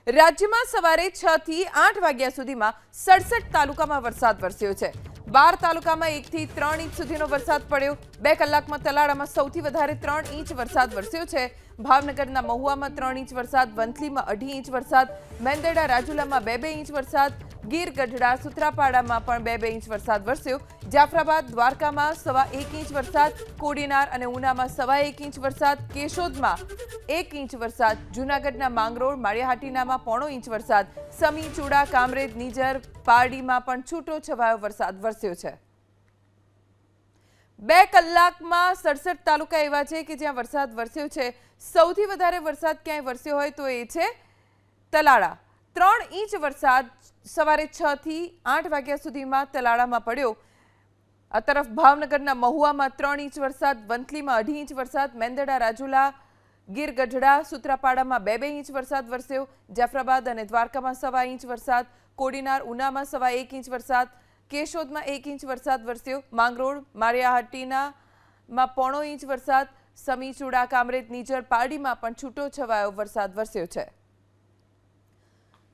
રાજ્યમાં સવારે 6 થી 8 વાગ્યા સુધીમાં 67 તાલુકામાં વરસાદ વરસ્યો છે। 12 તાલુકામાં 1 થી 3 ઇંચ સુધીનો વરસાદ પડ્યો। 2 કલાકમાં તલાળામાં સૌથી વધારે 3 ઇંચ વરસાદ વરસ્યો છે। ભાવનગરના મહુવામાં 3 ઇંચ વરસાદ, વંથલીમાં 2.5 ઇંચ વરસાદ, મેંદરડા રાજુલામાં 2-2 ઇંચ વરસાદ, ગીર ગઢડા સુત્રાપાડામાં પણ 2-2 ઇંચ વરસાદ વરસ્યો। જાફરાબાદ દ્વારકામાં 1.25 ઇંચ વરસાદ, કોડીનાર અને ઉનામાં 1.25 ઇંચ વરસાદ, કેશોદમાં 1 ઇંચ વરસાદ, જૂનાગઢના માંગરોળ માળિયાહાટીનામાં 0.5 ઇંચ વરસાદ, સમી ચૂડા કામરેજ નીજર પારડીમાં પણ છૂટો છવાયો વરસાદ વરસ્યો છે। 2 કલાકમાં 67 તાલુકા એવા છે કે જ્યાં વરસાદ વરસ્યો છે। સૌથી વધારે વરસાદ ક્યાંય વરસ્યો હોય તો એ છે તલાળા। 3 ઇંચ વરસાદ સવારે 6 થી 8 વાગ્યા સુધીમાં તલાળામાં પડ્યો। આ તરફ ભાવનગરના મહુવામાં 3 ઇંચ વરસાદ, વંથલીમાં 2.5 ઇંચ વરસાદ, મેંદરડા રાજુલા ગીર ગઢડા સુત્રાપાડામાં 2-2 ઇંચ વરસાદ વરસ્યો। જાફરાબાદ અને દ્વારકામાં 1.25 ઇંચ વરસાદ, કોડીનાર ઉનામાં 1.25 ઇંચ વરસાદ, કેશોદમાં 1 ઇંચ વરસાદ વરસ્યો। માંગરોળ માળિયાહાટીનામાં 0.5 ઇંચ વરસાદ, સમી ચૂડા કામરેજ નીજર પારડીમાં પણ છૂટો છવાયો વરસાદ વરસ્યો છે।